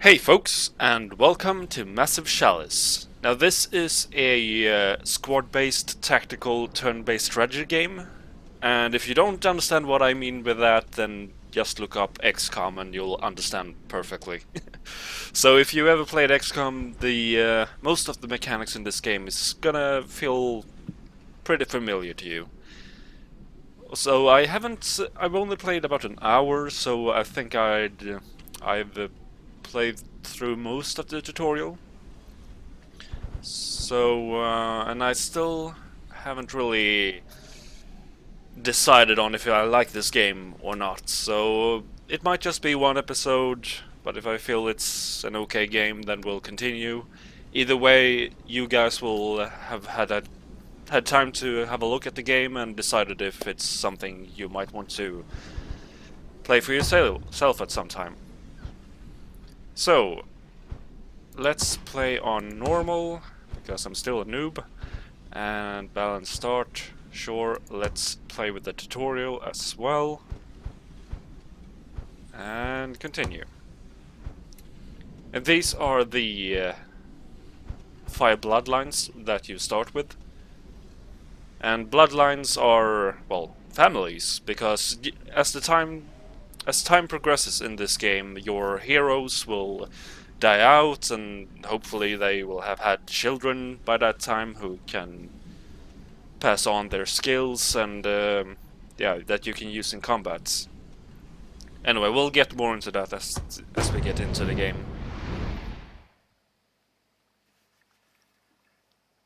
Hey folks, and welcome to Massive Chalice. Now this is a squad-based tactical turn-based strategy game, and if you don't understand what I mean with that, then just look up XCOM and you'll understand perfectly. So if you ever played XCOM, the most of the mechanics in this game is gonna feel pretty familiar to you. So I've only played about an hour, so I think I've played through most of the tutorial. So, and I still haven't really decided on if I like this game or not. So it might just be one episode, but if I feel it's an okay game, then we'll continue. Either way, you guys will have had time to have a look at the game and decided if it's something you might want to play for yourself at some time. So, let's play on normal, because I'm still a noob, and balance start. Sure, let's play with the tutorial as well, and continue. And these are the 5 bloodlines that you start with. And bloodlines are, well, families, because as time progresses in this game, your heroes will die out, and hopefully they will have had children by that time who can pass on their skills and yeah, that you can use in combat. Anyway, we'll get more into that as we get into the game.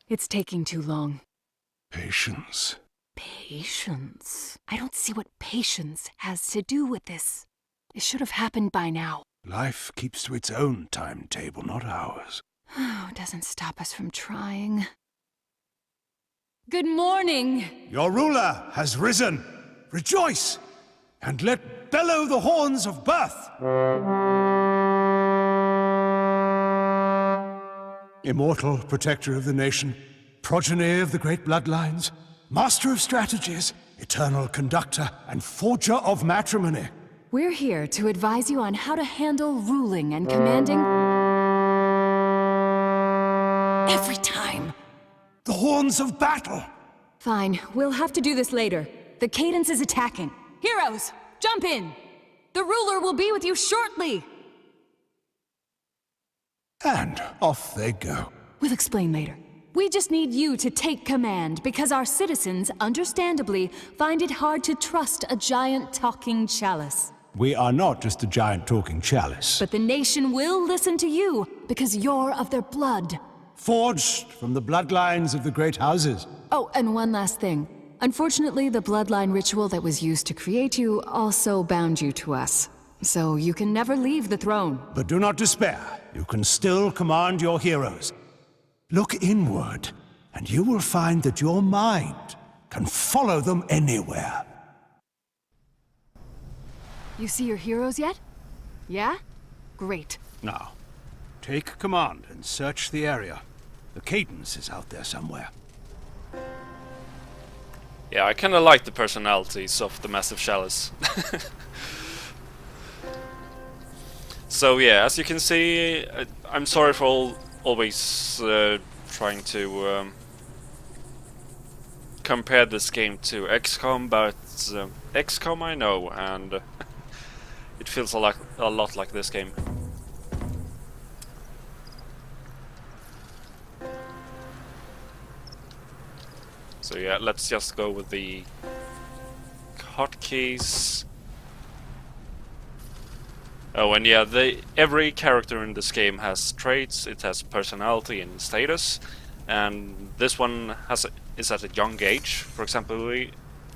It's taking too long. Patience. Patience? I don't see what patience has to do with this. It should have happened by now. Life keeps to its own timetable, not ours. Oh, it doesn't stop us from trying. Good morning! Your ruler has risen. Rejoice, and let bellow the horns of birth. Immortal protector of the nation, progeny of the great bloodlines, master of strategies, eternal conductor, and forger of matrimony. We're here to advise you on how to handle ruling and commanding every time. The horns of battle. Fine, we'll have to do this later. The cadence is attacking. Heroes, jump in! The ruler will be with you shortly! And off they go. We'll explain later. We just need you to take command, because our citizens, understandably, find it hard to trust a giant talking chalice. We are not just a giant talking chalice. But the nation will listen to you, because you're of their blood. Forged from the bloodlines of the great houses. Oh, and one last thing. Unfortunately, the bloodline ritual that was used to create you also bound you to us. So you can never leave the throne. But do not despair. You can still command your heroes. Look inward, and you will find that your mind can follow them anywhere. You see your heroes yet? Yeah? Great. Now, take command and search the area. The cadence is out there somewhere. Yeah, I kinda like the personalities of the Massive Chalice. So yeah, as you can see, I'm sorry for always trying to compare this game to XCOM, but XCOM I know, and it feels a lot like this game. So yeah, let's just go with the hotkeys. Oh, and yeah, every character in this game has traits. It has personality and status, and this one is at a young age, for example,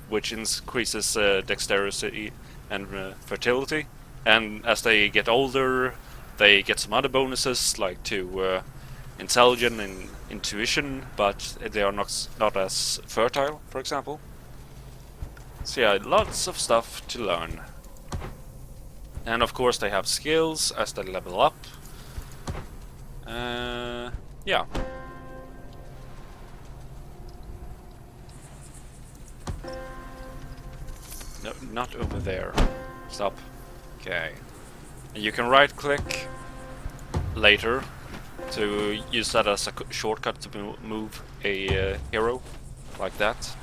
which increases dexterity and fertility. And as they get older, they get some other bonuses, like to intelligence and intuition, but they are not as fertile, for example. So yeah, lots of stuff to learn. And of course they have skills as they level up. Yeah. No, not over there. Stop. Okay. And you can right click later to use that as a shortcut to move a hero like that.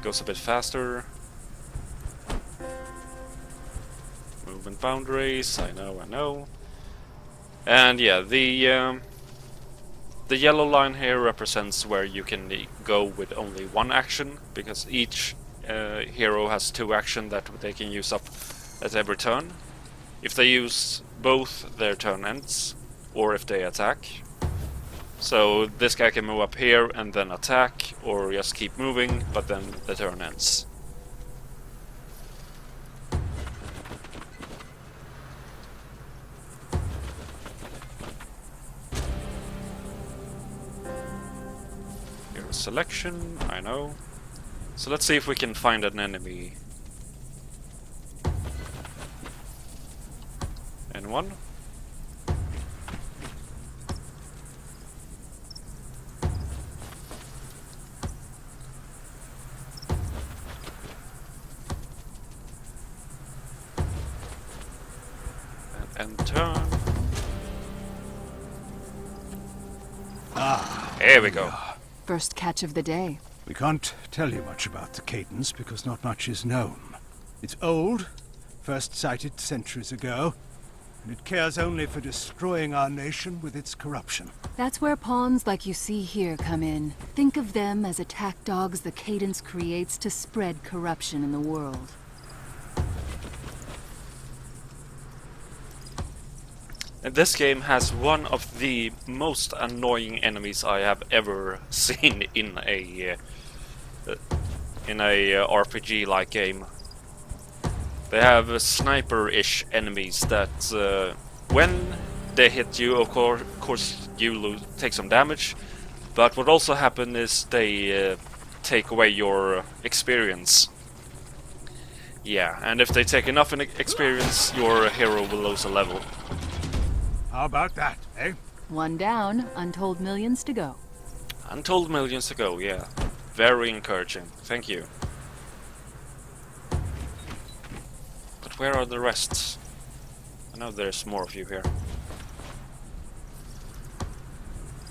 Goes a bit faster. Movement boundaries, I know. And yeah, the yellow line here represents where you can go with only one action, because each hero has 2 actions that they can use up at every turn. If they use both, their turn ends, or if they attack. So this guy can move up here and then attack, or just keep moving, but then the turn ends. Here's selection, I know. So let's see if we can find an enemy. N1. And turn. Here we go. First catch of the day. We can't tell you much about the cadence because not much is known. It's old, first sighted centuries ago, and it cares only for destroying our nation with its corruption. That's where pawns like you see here come in. Think of them as attack dogs the cadence creates to spread corruption in the world. And this game has one of the most annoying enemies I have ever seen in a RPG-like game. They have sniper-ish enemies that, when they hit you, of course you take some damage. But what also happens is they take away your experience. Yeah, and if they take enough experience, your hero will lose a level. How about that, eh? One down, untold millions to go. Untold millions to go, yeah. Very encouraging. Thank you. But where are the rest? I know there's more of you here.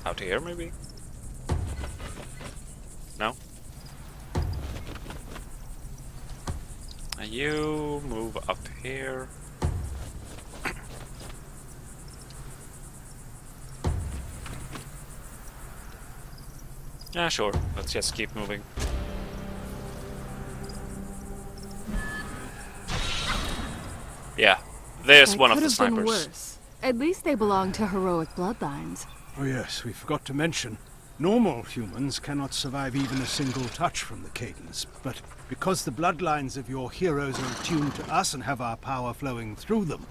Out here, maybe? No? And you move up here. Yeah, sure. Let's just keep moving. Yeah, there's one of the snipers. Been worse. At least they belong to heroic bloodlines. Oh yes, we forgot to mention. Normal humans cannot survive even a single touch from the cadence, but because the bloodlines of your heroes are attuned to us and have our power flowing through them,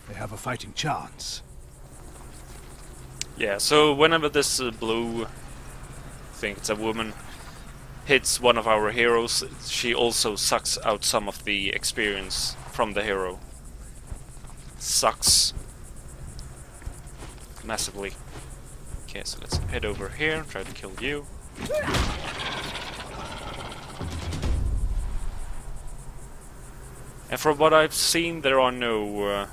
they have a fighting chance. Yeah, so whenever this blue, I think it's a woman, hits one of our heroes, she also sucks out some of the experience from the hero. Sucks massively. Okay, so let's head over here, try to kill you. And from what I've seen, there are no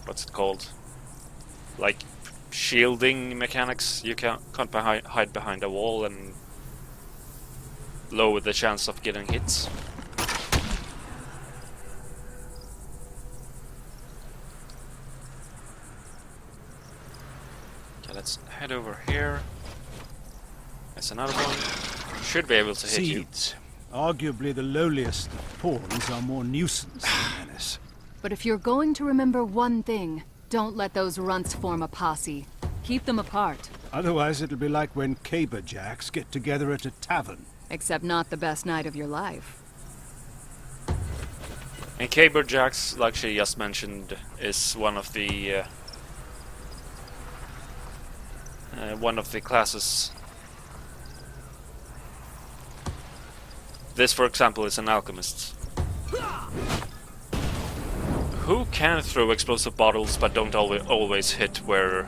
what's it called? Like shielding mechanics. You can't hide behind a wall and lower the chance of getting hits. Okay, let's head over here. There's another one. Should be able to hit you. Seeds. Arguably the lowliest of pawns are more nuisance than menace. But if you're going to remember one thing, don't let those runts form a posse. Keep them apart. Otherwise it'll be like when caberjacks get together at a tavern. Except not the best night of your life. And caberjacks, like she just mentioned, is one of the classes. This, for example, is an alchemist. Who can throw explosive bottles but don't always hit where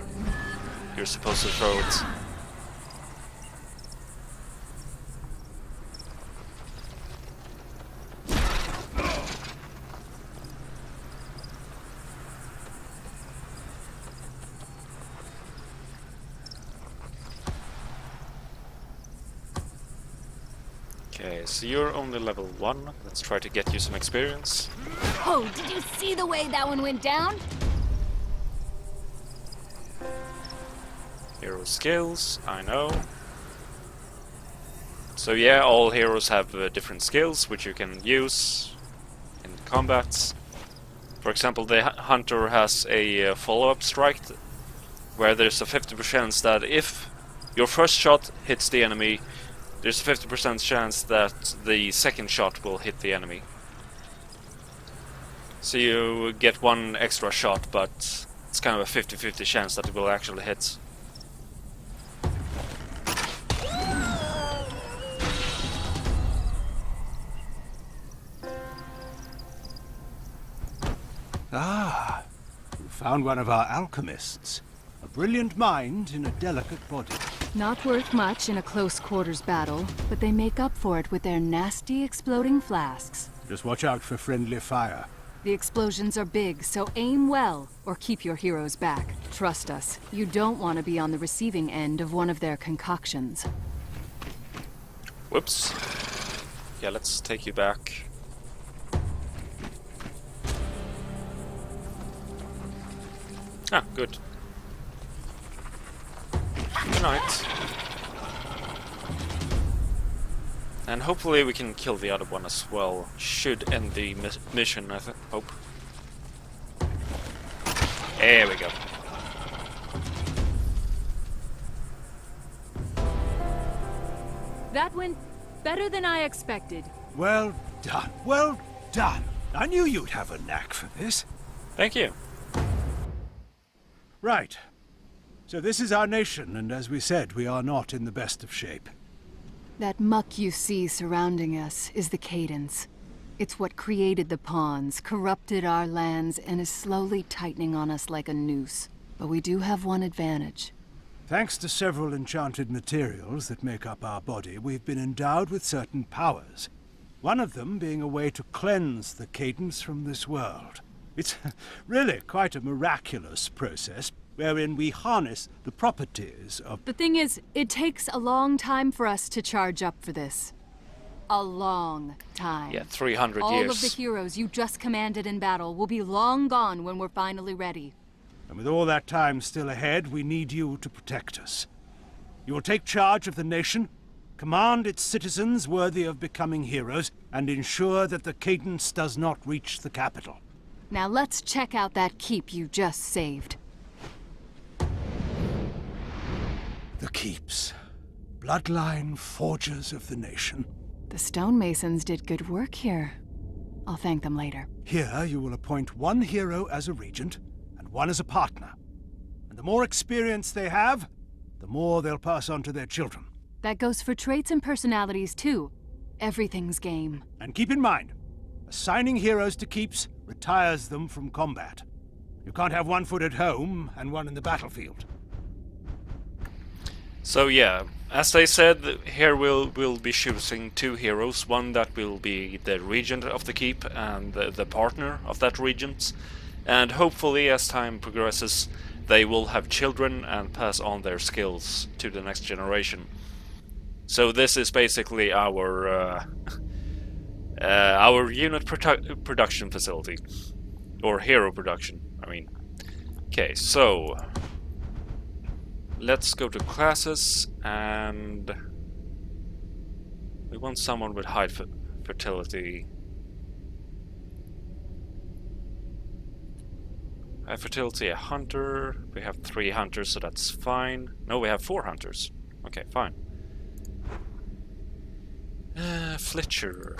you're supposed to throw it? Okay, so you're only level 1. Let's try to get you some experience. Oh, did you see the way that one went down? Hero skills, I know. So yeah, all heroes have different skills which you can use in combats. For example, the hunter has a follow-up strike where there's a 50% chance that if your first shot hits the enemy, there's a 50% chance that the second shot will hit the enemy. So you get one extra shot, but it's kind of a 50-50 chance that it will actually hit. Ah, you found one of our alchemists. A brilliant mind in a delicate body. Not worth much in a close quarters battle, but they make up for it with their nasty exploding flasks. Just watch out for friendly fire. The explosions are big, so aim well, or keep your heroes back. Trust us, you don't want to be on the receiving end of one of their concoctions. Whoops. Yeah, let's take you back. Ah, good. Good night. And hopefully we can kill the other one as well. Should end the mission, I hope. There we go. That went better than I expected. Well done, well done. I knew you'd have a knack for this. Thank you. Right. So this is our nation, and as we said, we are not in the best of shape. That muck you see surrounding us is the cadence. It's what created the pawns, corrupted our lands, and is slowly tightening on us like a noose. But we do have one advantage. Thanks to several enchanted materials that make up our body, we've been endowed with certain powers. One of them being a way to cleanse the cadence from this world. It's really quite a miraculous process, wherein we harness the properties of... The thing is, it takes a long time for us to charge up for this. A long time. Yeah, 300 All years. of the heroes you just commanded in battle will be long gone when we're finally ready. And with all that time still ahead, we need you to protect us. You will take charge of the nation, command its citizens worthy of becoming heroes, and ensure that the cadence does not reach the capital. Now let's check out that keep you just saved. The keeps. Bloodline forgers of the nation. The stonemasons did good work here. I'll thank them later. Here you will appoint one hero as a regent, and one as a partner. And the more experience they have, the more they'll pass on to their children. That goes for traits and personalities too. Everything's game. And keep in mind, assigning heroes to keeps retires them from combat. You can't have one foot at home and one in the battlefield. So yeah, as they said, here we'll be choosing two heroes. One that will be the regent of the keep and the partner of that regent. And hopefully as time progresses, they will have children and pass on their skills to the next generation. So this is basically our unit production facility. Or hero production, I mean. Okay, so let's go to classes, and we want someone with high fertility. High fertility, a hunter. We have 3 hunters, so that's fine. No, we have 4 hunters. Okay, fine. Fletcher.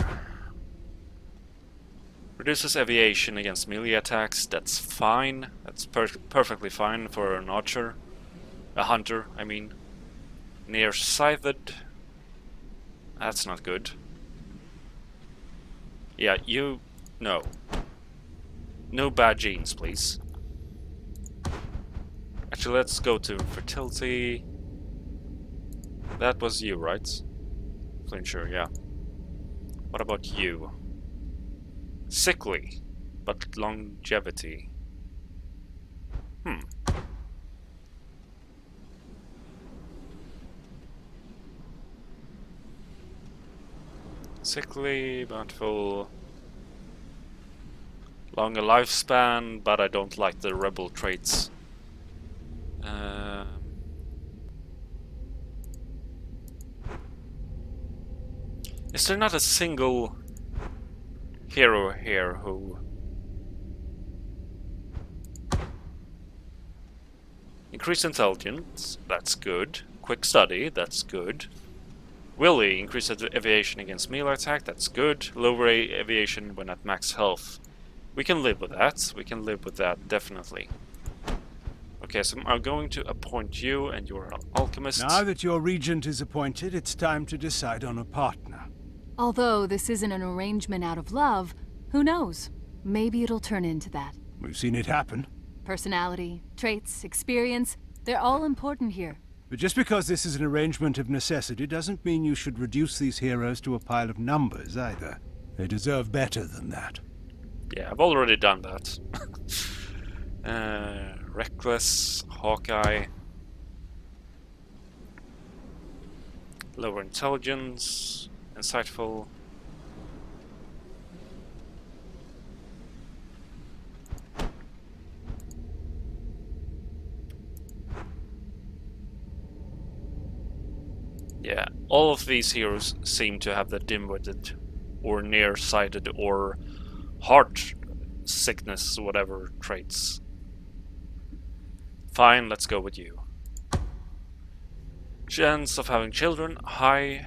Reduces aviation against melee attacks. That's fine. That's perfectly fine for an archer. A hunter, I mean. Nearsighted. That's not good. Yeah, you... No. No bad genes, please. Actually, let's go to fertility. That was you, right? Flincher, yeah. What about you? Sickly, but longevity. Sickly, bountiful, longer lifespan, but I don't like the rebel traits. Is there not a single hero here who... Increased intelligence, that's good. Quick study, that's good. Willy, increased evasion against melee attack, that's good. Lower evasion when at max health. We can live with that, definitely. Okay, so I'm going to appoint you, and you're an alchemist. Now that your regent is appointed, it's time to decide on a partner. Although this isn't an arrangement out of love, who knows? Maybe it'll turn into that. We've seen it happen. Personality, traits, experience, they're all important here. But just because this is an arrangement of necessity doesn't mean you should reduce these heroes to a pile of numbers either. They deserve better than that. Yeah, I've already done that. Reckless, Hawkeye. Lower intelligence, insightful. Yeah, all of these heroes seem to have the dim-witted or nearsighted or heart sickness, whatever traits. Fine, let's go with you. Chance of having children, high.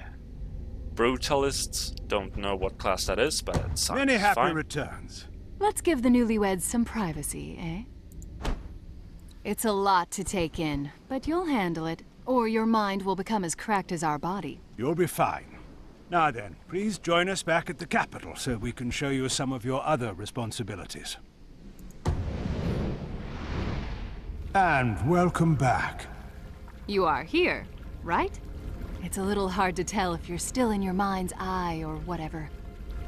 Brutalists, don't know what class that is, but it sounds Many happy fine. returns. Let's give the newlyweds some privacy, eh? It's a lot to take in, but you'll handle it, or your mind will become as cracked as our body. You'll be fine. Now then, please join us back at the capital so we can show you some of your other responsibilities. And welcome back. You are here, right? It's a little hard to tell if you're still in your mind's eye or whatever.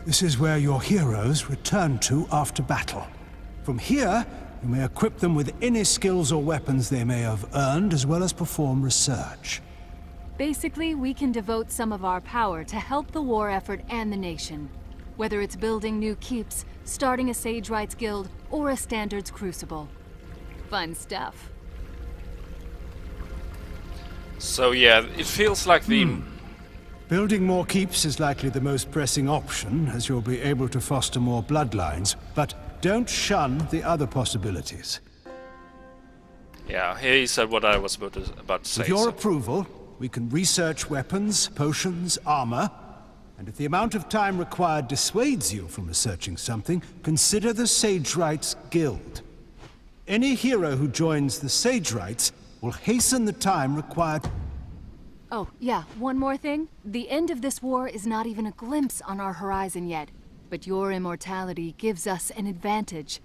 This is where your heroes return to after battle. From here, you may equip them with any skills or weapons they may have earned, as well as perform research. Basically, we can devote some of our power to help the war effort and the nation. Whether it's building new keeps, starting a Sage Rights Guild, or a Standards Crucible. Fun stuff. So yeah, it feels like the... Building more keeps is likely the most pressing option, as you'll be able to foster more bloodlines, but don't shun the other possibilities. Yeah, he said what I was about to say. With your so- approval, we can research weapons, potions, armor, and if the amount of time required dissuades you from researching something, consider the Sage Rights Guild. Any hero who joins the Sage Rights will hasten the time required. Oh, yeah, one more thing. The end of this war is not even a glimpse on our horizon yet, but your immortality gives us an advantage.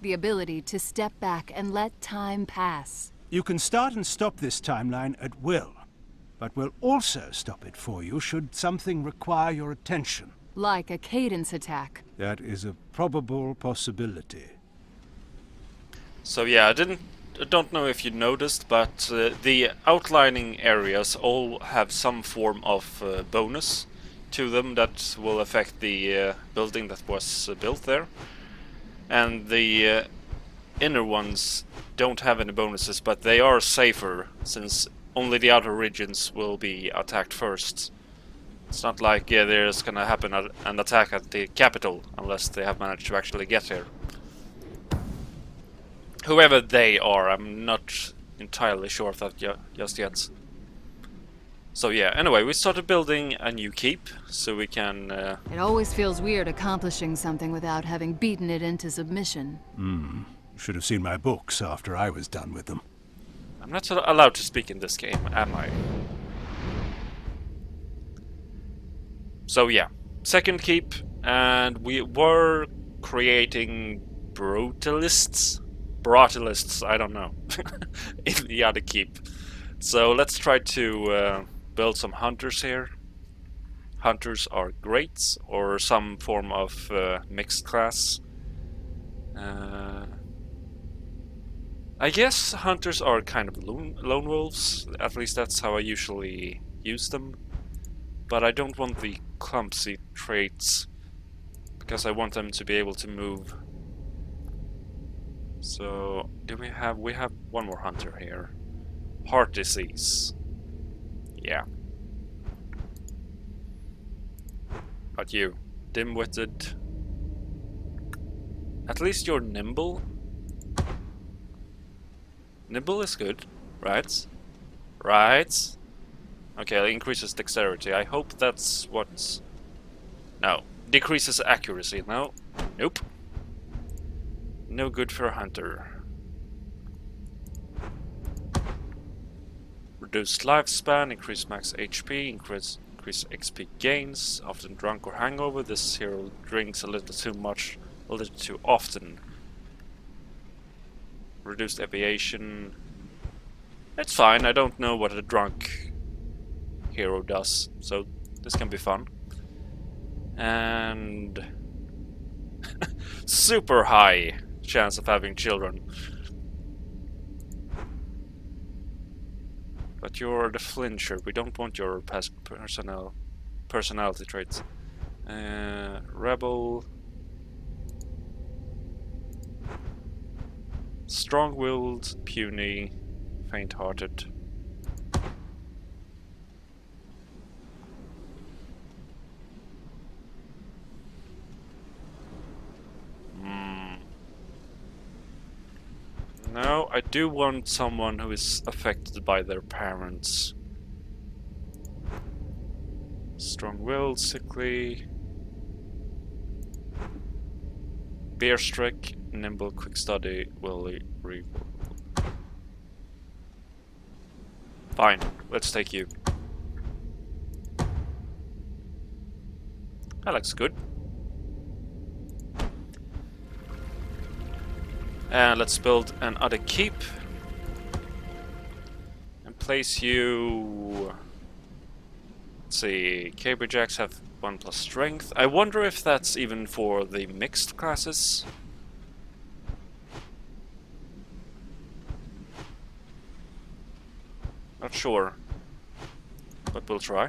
The ability to step back and let time pass. You can start and stop this timeline at will, but we'll also stop it for you should something require your attention. Like a cadence attack. That is a probable possibility. So yeah, I don't know if you noticed, but the outlining areas all have some form of bonus to them that will affect the building that was built there. And the inner ones don't have any bonuses, but they are safer, since only the outer regions will be attacked first. It's not like there's gonna happen an attack at the capital, unless they have managed to actually get here. Whoever they are, I'm not entirely sure of that just yet. So yeah, anyway, we started building a new keep, so we can... It always feels weird accomplishing something without having beaten it into submission. Should have seen my books after I was done with them. I'm not allowed to speak in this game, am I? So yeah, second keep, and we were creating brutalists, I don't know, in the other keep. So let's try to build some hunters here. Hunters are great, or some form of mixed class. I guess hunters are kind of lone wolves, at least that's how I usually use them. But I don't want the clumsy traits because I want them to be able to move. So, we have one more hunter here. Heart disease. Yeah. But you, dim-witted. At least you're nimble. Nimble is good, right? Right? Okay, it increases dexterity. I hope that's what's... No. Decreases accuracy. No. Nope. No good for a hunter. Reduced lifespan, increase max HP, increase XP gains. Often drunk or hangover, this hero drinks a little too much, a little too often. Reduced aviation. It's fine, I don't know what a drunk hero does, so this can be fun. And super high chance of having children. But you're the flincher. We don't want your past personality traits. Rebel. Strong-willed, puny, faint-hearted. No, I do want someone who is affected by their parents. Strong-willed, sickly, bear-strick, nimble, quick study, willy, regal. Fine, let's take you. That looks good. And let's build another keep. And place you... Let's see, Caber Jacks have 1+ strength. I wonder if that's even for the mixed classes. Not sure. But we'll try.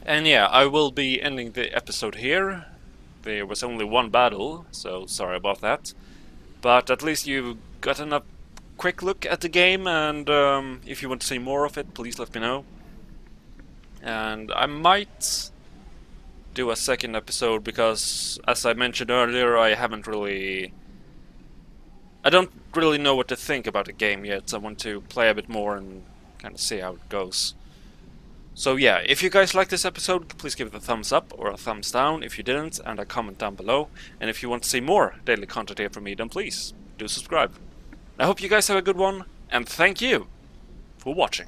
And yeah, I will be ending the episode here. There was only one battle, so sorry about that. But at least you got a quick look at the game, and if you want to see more of it, please let me know. And I might do a second episode, because as I mentioned earlier, I don't really know what to think about the game yet. I want to play a bit more and kind of see how it goes. So yeah, if you guys like this episode, please give it a thumbs up or a thumbs down if you didn't, and a comment down below. And if you want to see more daily content here from me, then please do subscribe. I hope you guys have a good one, and thank you for watching.